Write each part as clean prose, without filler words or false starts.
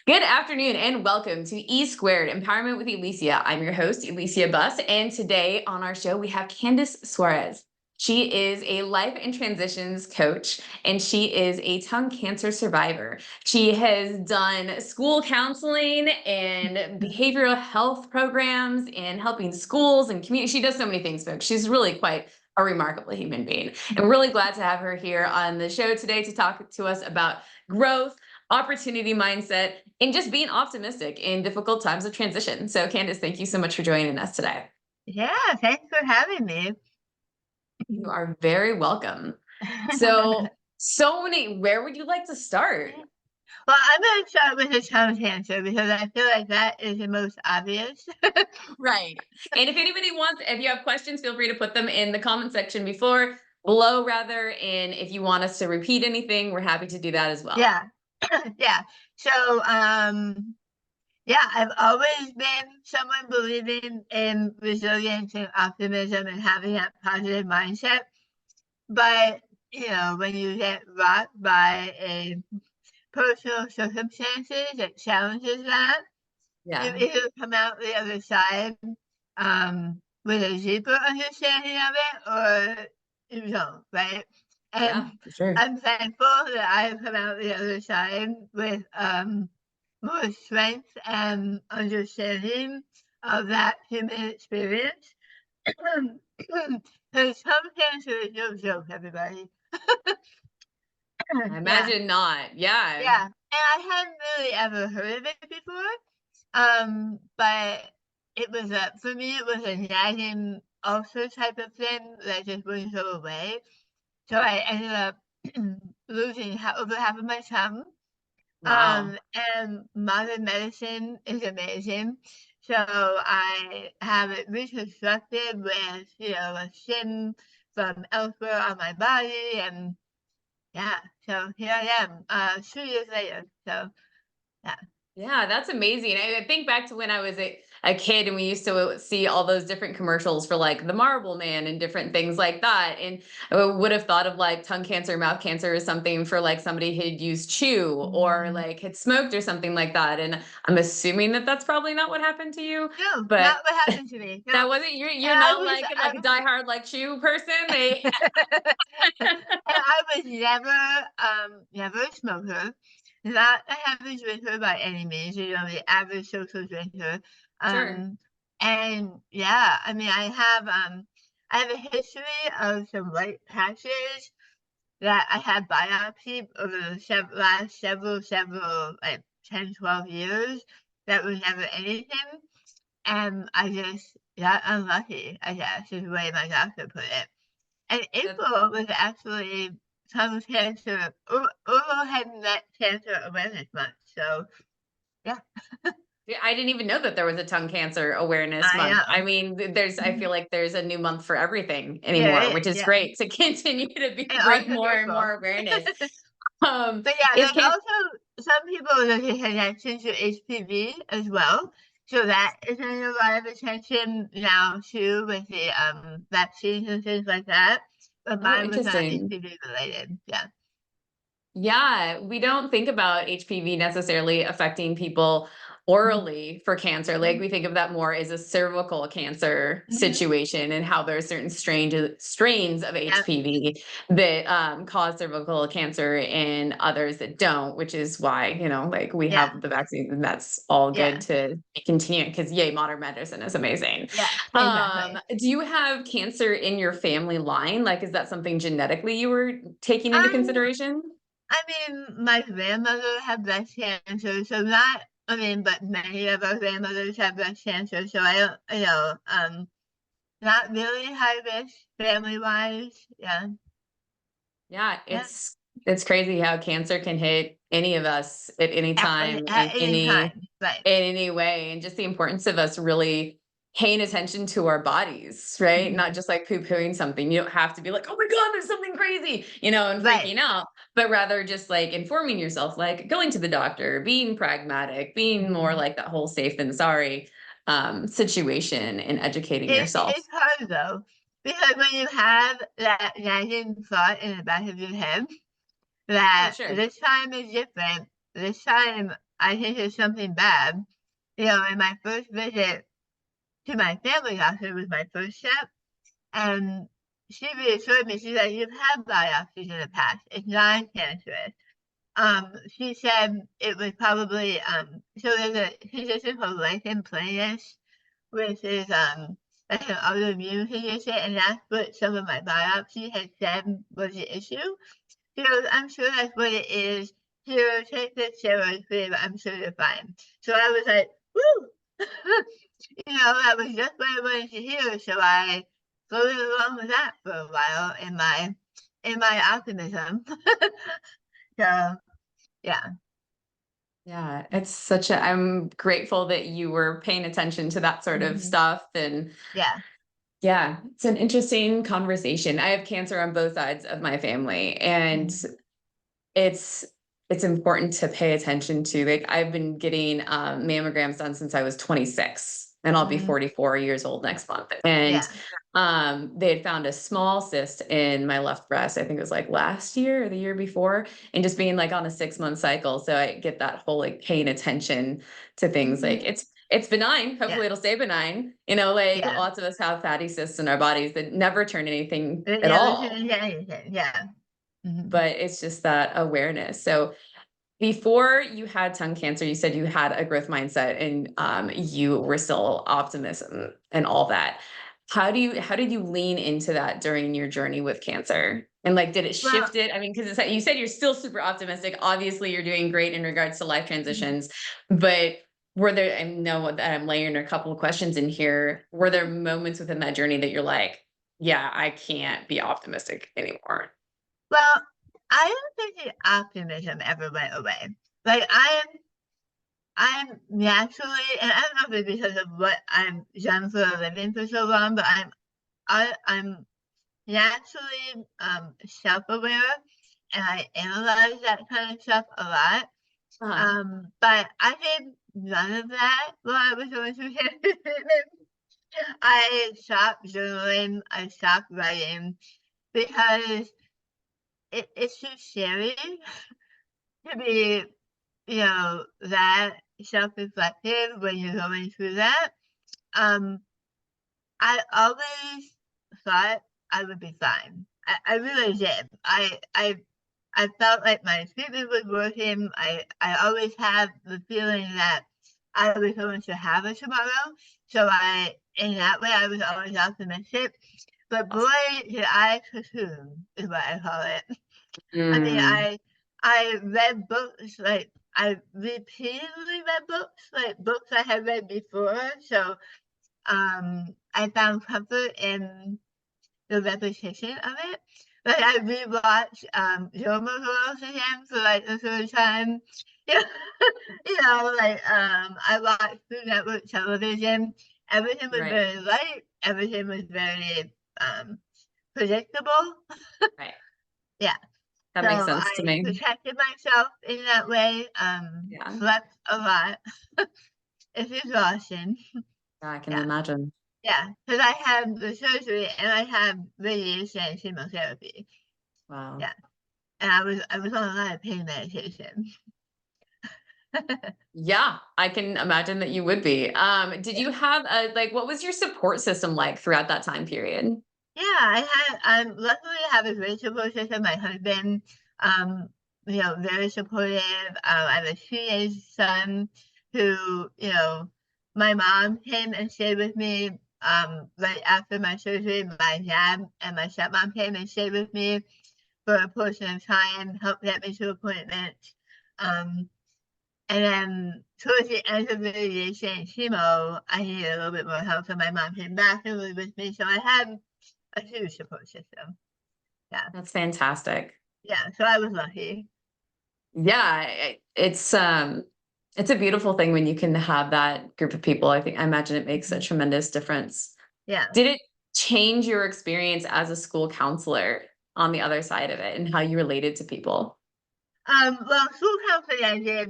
Good afternoon and welcome to E Squared Empowerment with Elysia. I'm your host, Elysia Buss, and today on our show we have Candice Suarez. She is a life and transitions coach, and she is a tongue cancer survivor. She has done school counseling and behavioral health programs and helping schools and community. She does so many things, folks. She's really quite a remarkable human being. And we're really glad to have her here on the show today to talk to us about growth, opportunity mindset, and just being optimistic in difficult times of transition. So, Candice, thank you so much for joining us today. Yeah, thanks for having me. You are very welcome. So many, where would you like to start? Well, I'm going to start with the tongue cancer because I feel like that is the most obvious. Right. And if you have questions, feel free to put them in the comment section below rather. And if you want us to repeat anything, we're happy to do that as well. Yeah. Yeah. So, yeah, I've always been someone believing in resilience and optimism and having that positive mindset. But, when you get rocked by a personal circumstances that challenges that, you Yeah. either come out the other side with a deeper understanding of it or you don't, right? Yeah, And for sure. I'm thankful that I have come out the other side with more strength and understanding of that human experience. Because some cancer is no joke, everybody. I Yeah, imagine not. Yeah. yeah. And I hadn't really ever heard of it before. But for me, it was a nagging ulcer type of thing that just wouldn't go away. So I ended up losing over half of my tongue. Wow. And modern medicine is amazing. So I have it reconstructed with, a skin from elsewhere on my body. And yeah, so here I am, 2 years later. So yeah. Yeah, that's amazing. I think back to when I was a kid and we used to see all those different commercials for like the Marble Man and different things like that. And I would have thought of like tongue cancer, mouth cancer as something for like somebody who'd used chew or like had smoked or something like that. And I'm assuming that that's probably not what happened to you, No, but not what happened to me. No. that wasn't you're And I not was like a diehard like chew person. They and I was never a smoker, not a heavy drinker by any means, the average social drinker. Sure. And yeah, I mean, I have a history of some white patches that I had biopsied over the last several, like 10, 12 years that was never anything. And I just got unlucky, I guess, is the way my doctor put it. And That's April was actually tongue cancer, oral head and neck cancer awareness month. So, yeah, Yeah, I didn't even know that there was a tongue cancer awareness I month. I am. mean, I feel like there's a new month for everything Yeah, anymore, it which is. is Yeah. great to continue to And bring also more and virtual. more awareness. But yeah, Is there's can also some people that get connection to HPV as well. So that is getting a lot of attention now too with the vaccines and things like that. But Oh, mine was not interesting. HPV related. Yeah. Yeah, we don't think about HPV necessarily affecting people orally for cancer. Like we think of that more as a cervical cancer Mm-hmm. situation and how there are certain strains of Yeah. HPV that cause cervical cancer and others that don't, which is why, like we Yeah. have the vaccines and that's all good Yeah. to continue because yay, modern medicine is amazing. Yeah. Exactly. Do you have cancer in your family line? Like, is that something genetically you were taking into Um, consideration? I mean, my grandmother had breast cancer, so but many of our grandmothers have breast cancer, so I don't, not really high risk family wise. Yeah. Yeah, Yeah. it's crazy how cancer can hit any of us at any time At any time. Right. in any way, and just the importance of us really paying attention to our bodies, right? Not Mhm. just like poo-pooing something. You don't have to be like, "Oh my God, there's something crazy," and Right. freaking out, but rather just like informing yourself, like going to the doctor, being pragmatic, being more Mhm. like that whole safe and sorry situation and educating yourself. It's hard though, because when you have that nagging thought in the back of your head Oh, that sure. this time is different, this time I think it's something bad. You know, in my first visit to my family doctor was my first step, and she reassured me. She said, "You've had biopsies in the past. It's non-cancerous." She said it was probably, so there's a condition called lichen planus, which is, like an autoimmune condition, and that's what some of my biopsy had said was the issue. She goes, "I'm sure that's what it is. Here, take this steroid cream. I'm sure you're fine." So I was like, "Woo!" You know, that was just what I wanted to hear. So I floated along with that for a while in my optimism. So yeah. Yeah, it's such a I'm grateful that you were paying attention to that sort of Hmm. stuff. And Yeah. yeah, it's an interesting conversation. I have cancer on both sides of my family, and Hmm. it's it's important to pay attention to. Like, I've been getting mammograms done since I was 26, and I'll be Hmm. 44 years old next month. And Yeah. they had found a small cyst in my left breast. I think it was like last year or the year before, and just being like on a 6 month cycle. So I get that whole like paying attention to things. Like, Hmm. it's benign. Yeah. Hopefully it'll stay benign. You know, like Yeah. lots of us have fatty cysts in our bodies that never turn anything It at never all. changed anything. Yeah. Hmm. But it's just that awareness. So before you had tongue cancer, you said you had a growth mindset, and you were still optimism and all that. How did you lean into that during your journey with cancer? And like, did it Well, shift it? I mean, because you said you're still super optimistic. Obviously, you're doing great in regards to life mhm. transitions, but were there? I know that I'm layering a couple of questions in here. Were there moments within that journey that you're like, yeah, I can't be optimistic anymore? Well, I don't think the optimism ever went away. Like I'm naturally, and I don't know if it's because of what I've done for a living for so long, but I'm naturally self-aware, and I analyze that kind of stuff a lot. Uh-huh. But I did none of that while I was going through cancer treatment. I stopped journaling. I stopped writing because it's too scary to be, you know, that self-reflective when you're going through that. Um, I always thought I would be fine. I really did. I felt like my treatment was working. I always had the feeling that I was going to have a tomorrow. So in that way, I was always optimistic. But boy, did I cocoon, is what I call it. I mean, Mm, I read books, like, I repeatedly read books, like books I had read before, so, I found comfort in the repetition of it. Like, I rewatched, Gilmore Girls again for, like, the third time. Yeah, you know, like, I watched Food Network television. Everything was right, very light, everything was very, predictable. right. Yeah. That So makes sense to I me. protected myself in that way, Yeah, slept a lot. It's exhausting. yeah, I can Yeah, imagine. yeah. Because I had the surgery and I had radiation and chemotherapy. Wow. Yeah, and I was on a lot of pain medication. Yeah, I can imagine that you would be. Did Yeah. you have a like what was your support system like throughout that time period? Yeah, luckily I have a great support system. My husband, um, you know, very supportive. I have a teenage son who, you know, my mom came and stayed with me right after my surgery. My dad and my stepmom came and stayed with me for a portion of time, helped get me to appointments. Um, and then towards the end of the radiation and chemo, I needed a little bit more help, so my mom came back and lived with me. So I had a huge support system. Yeah. That's fantastic. Yeah, so I was lucky. Yeah, it's a beautiful thing when you can have that group of people. I imagine it makes a Mhm. tremendous difference. Yeah. Did it change your experience as a school counselor on the other side of it and how you related to people? Well, school counseling I did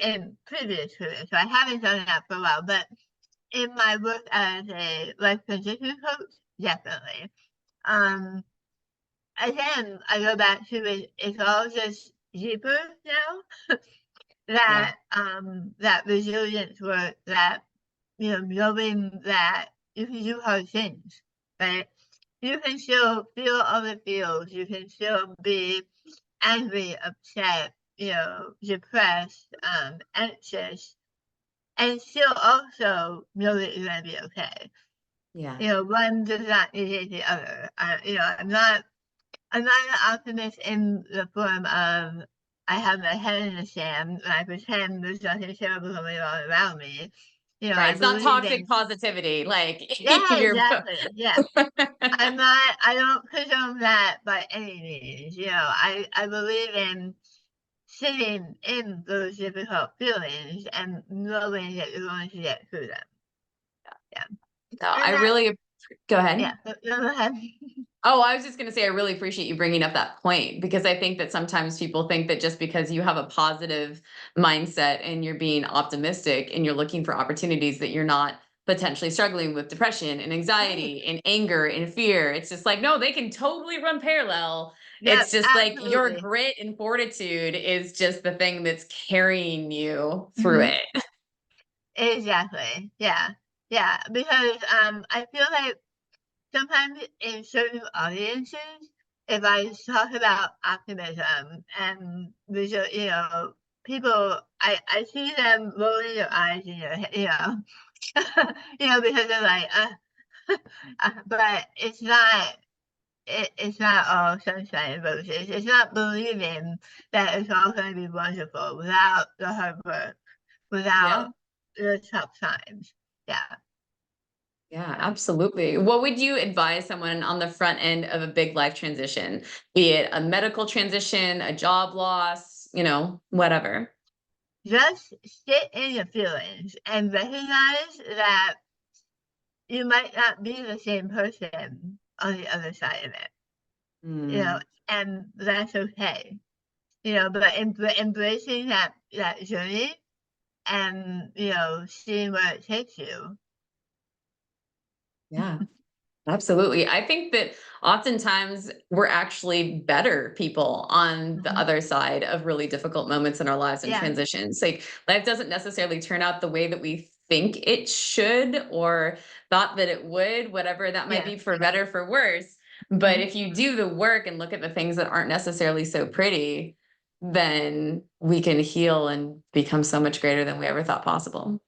in previous career, so I haven't done that for a while, but in my work as a life transition coach, definitely. Um, again, I go back to it's all just deeper now. Yeah. that resilience work, that, knowing that you can do hard things, right? You can still feel other feels. You can still be angry, upset, depressed, anxious, and still also know that you're gonna be okay. Yeah. One does not negate the other. I'm not an optimist in the form of I have my head in the sand and I pretend there's nothing terrible going on around me. Right. I It's not believe toxic in positivity. Like yeah, you're exactly. Yeah. I don't condone that by any means. I believe in sitting in those difficult feelings and knowing that you're going to get through them. Yeah. no, I And that really go ahead. yeah, go ahead. Oh, I was just going to say, I really appreciate you bringing up that point because I think that sometimes people think that just because you have a positive mindset and you're being optimistic and you're looking for opportunities that you're not potentially struggling with depression and Right. anxiety and anger and fear. It's just like, no, they can totally run parallel. It's Yep, just like your absolutely. grit and fortitude is just the thing that's carrying you through Mhm. it. Exactly. Yeah. Yeah, because, I feel like sometimes in certain audiences, if I talk about optimism and people, I see them rolling their eyes in their head, because they're like, but it's not all sunshine and roses. It's not believing that it's all going to be wonderful without the hard work, Yeah. without the tough times. Yeah. Yeah, absolutely. What would you advise someone on the front end of a big life transition, be it a medical transition, a job loss, whatever? Just sit in your feelings and recognize that you might not be the same person on the other side of it, you know, Mm, and that's okay. But embracing that journey and seeing where it takes you. yeah. Absolutely. I think that oftentimes we're actually better people on the Mhm. other side of really difficult moments in our lives and Yeah, transitions. Like life doesn't necessarily turn out the way that we think it should or thought that it would, whatever that might yeah. be for better, for worse. But Mhm. if you do the work and look at the things that aren't necessarily so pretty, then we can heal and become so much greater than we ever thought possible.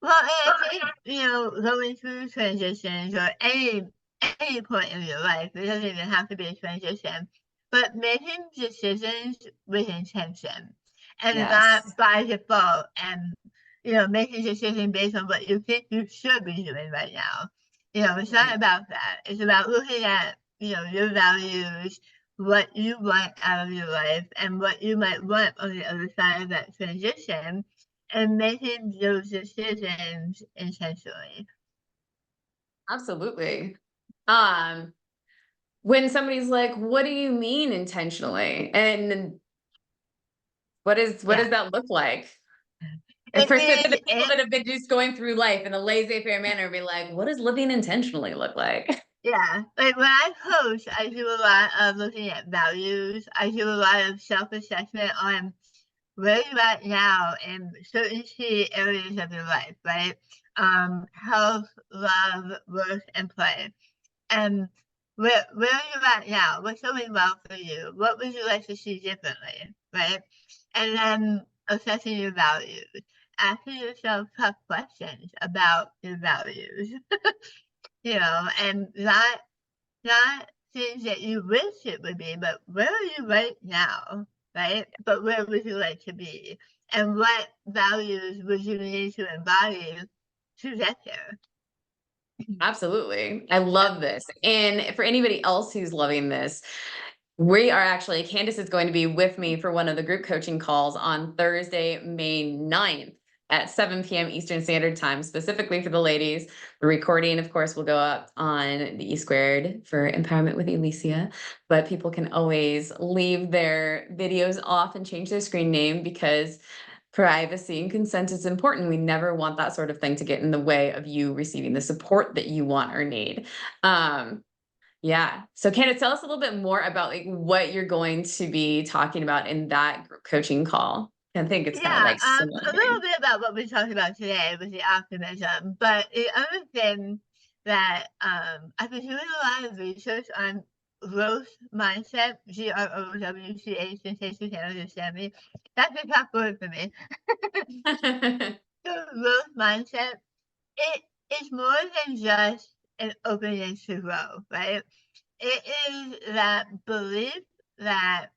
Well, and I think, going through transitions or any point in your life, it doesn't even have to be a transition, but making decisions with intention and Yes. not by default and, making decisions based on what you think you should be doing right now. It's not Right. about that. It's about looking at, your values, what you want out of your life, and what you might want on the other side of that transition and making those decisions intentionally. Absolutely. Um, when somebody's like, "What do you mean intentionally?" And what Yeah. does that look like? And It for the means people it that have been just going through life in a laissez-faire manner, be like, "What does living intentionally look like?" yeah. Like when I coach, I do a lot of looking at values. I do a lot of self-assessment on where you at now in certain key areas of your life, right? Health, love, work, and play. And where are you at now? What's going well for you? What would you like to see differently, right? And then assessing your values, asking yourself tough questions about your values, and not things that you wish it would be, but where are you right now, right? But where would you like to be? And what values would you need to embody to get there? Absolutely. I Yeah. love this. And for anybody else who's loving this, we are actually Candice is going to be with me for one of the group coaching calls on Thursday, May 9th at 7 p.m. Eastern Standard Time, specifically for the ladies. The recording, of course, will go up on the E Squared for Empowerment with Elysia, but people can always leave their videos off and change their screen name because privacy and consent is important. We never want that sort of thing to get in the way of you receiving the support that you want or need. Um, yeah. So Candace, tell us a little bit more about like what you're going to be talking about in that group coaching call. I think it's kind of Yeah, like similar a little vein. bit about what we talked about today with the optimism, but the other thing that I've been doing a lot of research on growth mindset, GROWCH, in case you can't understand me. That's a tough word for me. The growth mindset, it is more than just an openness to grow, right? It is that belief that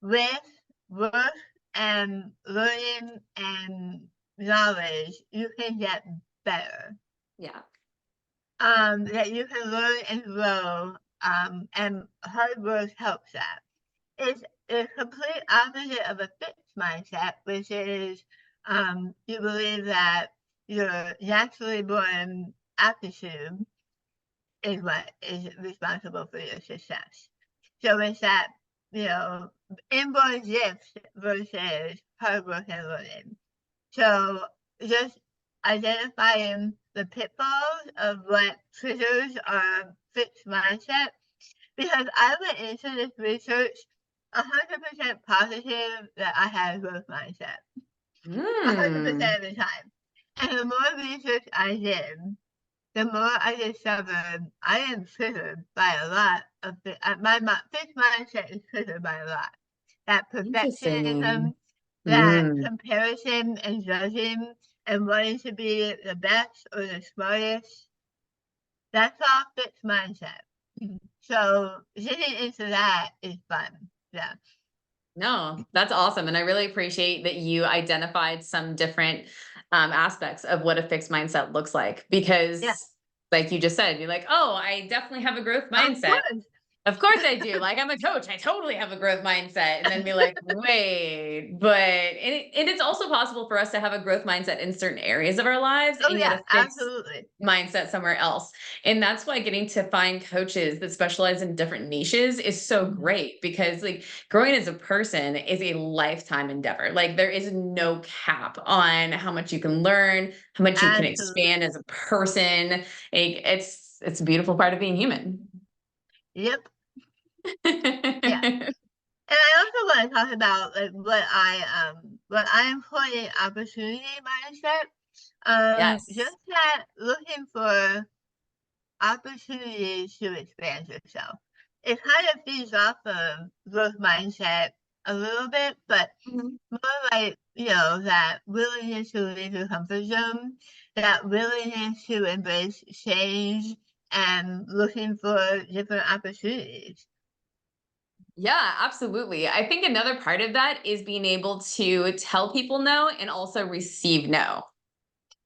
with work and learning and knowledge, you can get better. Yeah. That you can learn and grow, and hard work helps that. It's the complete opposite of a fixed mindset, which is you believe that your naturally born aptitude is what is responsible for your success. So it's that, you know, inborn gifts versus hard work and learning. So just identifying the pitfalls of what triggers our fixed mindset, because I went into this research 100% positive that I had a growth mindset, Mm, 100% of the time. And the more research I did, the more I discovered I am triggered by a lot of fixed mindset is triggered by a lot. That interesting. perfectionism, that Mm. comparison and judging and wanting to be the best or the smartest, that's all fixed mindset. So getting into that is fun. Yeah. No, that's awesome. And I really appreciate that you identified some different aspects of what a fixed mindset looks like. Yeah. Because, like you just said, you're like, oh, I definitely have a growth Of mindset. course. Of course I do. Like, I'm a coach. I totally have a growth mindset. And then be like, wait, but, and it's also possible for us to have a growth mindset in certain areas of our lives Oh and yet yeah, a fixed absolutely. mindset somewhere else. And that's why getting to find coaches that specialize in different niches is so Mhm. great because like growing as a person is a lifetime endeavor. Like there is no cap on how much you can learn, how much you can expand Absolutely. as a person. Like, it's a beautiful part of being human. Yep. Yeah. And I also want to talk about like what I employ opportunity mindset. Yes. Just that looking for opportunities to expand yourself. It kind of feeds off of growth mindset a little bit, but Mhm. more like, that willingness to leave your comfort zone, that willingness to embrace change and looking for different opportunities. Yeah, absolutely. I think another part of that is being able to tell people no and also receive no.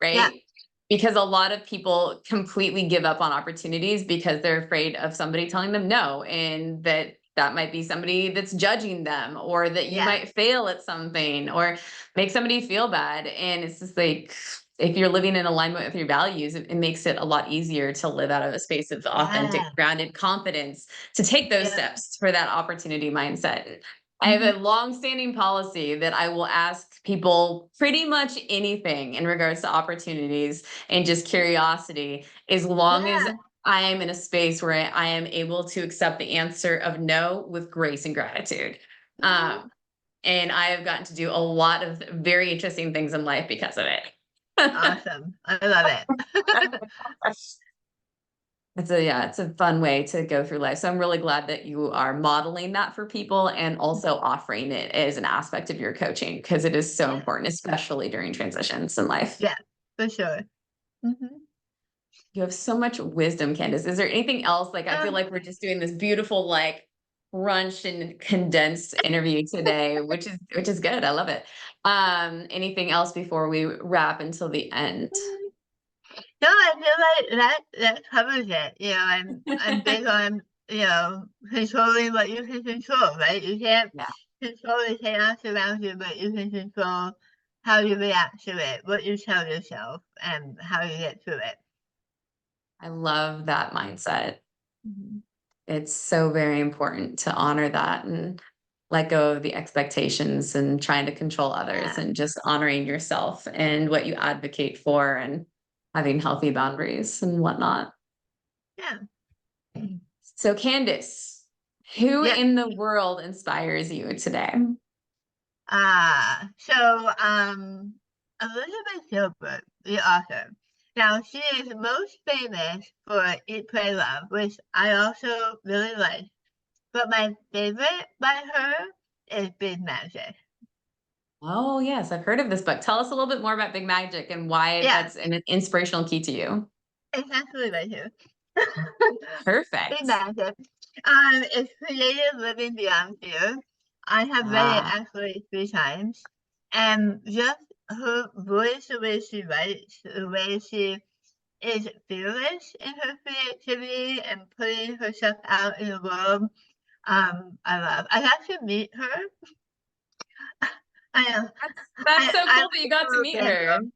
Yeah, Right? Because a lot of people completely give up on opportunities because they're afraid of somebody telling them no, and that might be somebody that's judging them, or that you yeah, might fail at something, or make somebody feel bad. And it's just like, if you're living in alignment with your values, it makes it a lot easier to live out of a space of authentic, yeah, grounded confidence to take those yep. steps for that opportunity mindset. I have Mhm. a long-standing policy that I will ask people pretty much anything in regards to opportunities and just curiosity, as long as Yeah. I am in a space where I am able to accept the answer of no with grace and gratitude. Mhm. Um, and I have gotten to do a lot of very interesting things in life because of it. Awesome. I love it. It's a fun way to go through life. So I'm really glad that you are modeling that for people and also offering it as an aspect of your coaching because it is so Yeah, important, especially during transitions in life. yeah, for sure. Mhm. You have so much wisdom, Candice. Is there anything else? Like, I feel Um, like we're just doing this beautiful, like, crunched and condensed interview today, which is good. I love it. Anything else before we wrap until the end? mm, no, I feel like that covers it. I'm big on, controlling what you can control, right? You can't Yeah, control the chaos around you, but you can control how you react to it, what you tell yourself, and how you get through it. I love that mindset. Mhm. It's so very important to honor that and let go of the expectations and trying to control others Yeah, and just honoring yourself and what you advocate for and having healthy boundaries and whatnot. yeah. So, Candice, who Yeah. in the world inspires you today? Elizabeth Gilbert, the author. Now, she is most famous for Eat, Pray, Love, which I also really like. But my favorite by her is Big Magic. Oh, yes, I've heard of this book. Tell us a little bit more about Big Magic and why Yeah, that's an inspirational key to you. it's actually right here. Big Perfect. Magic. It's Creative Living Beyond Fear. I have read it Ah, actually 3 times. And just her voice, the way she writes, the way she is fearless in her creativity and putting herself out in the world. I love. I got to meet her. I know. that's so I cool that you went got to to meet her. Orlando.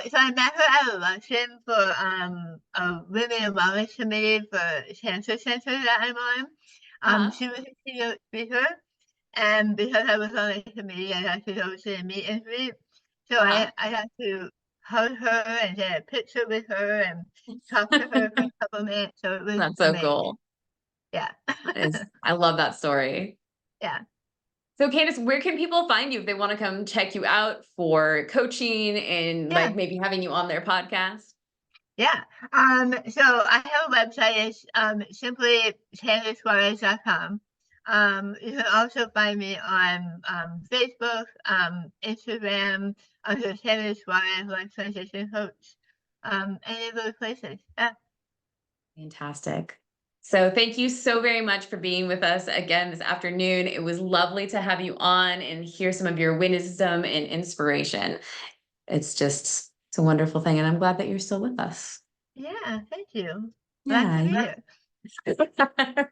So I met her at a luncheon for a women in wellness committee for cancer center that I'm on. Uh-huh. She was a keynote speaker, and because I was on the committee, I got to go to the meet and greet. So Uh-huh. I got to hug her and get a picture with her and talk to her for a couple minutes. So it was That's so amazing. cool. Yeah. I love that story. Yeah. So Candice, where can people find you if they want to come check you out for coaching and Yeah. like maybe having you on their podcast? Yeah. So I have a website. It's simply CandiceSuarez.com. You can also find me on Facebook, Instagram, under Candice Suarez, Life Transition Coach. Any of those places. Yeah. Fantastic. So thank you so very much for being with us again this afternoon. It was lovely to have you on and hear some of your wisdom and inspiration. It's a wonderful thing, and I'm glad that you're still with us. Yeah. Thank you. Glad to Yeah. be here.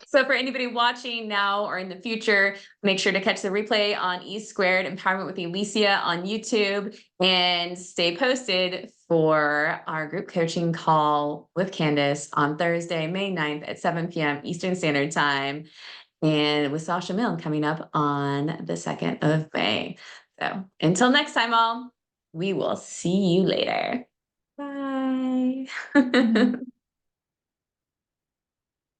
So for anybody watching now or in the future, make sure to catch the replay on E Squared Empowerment with Elysia on YouTube and stay posted for our group coaching call with Candice on Thursday, May 9th at 7 p.m. Eastern Standard Time, and with Sasha Milne coming up on the 2nd of May. So until next time, all, we will see you later. Bye.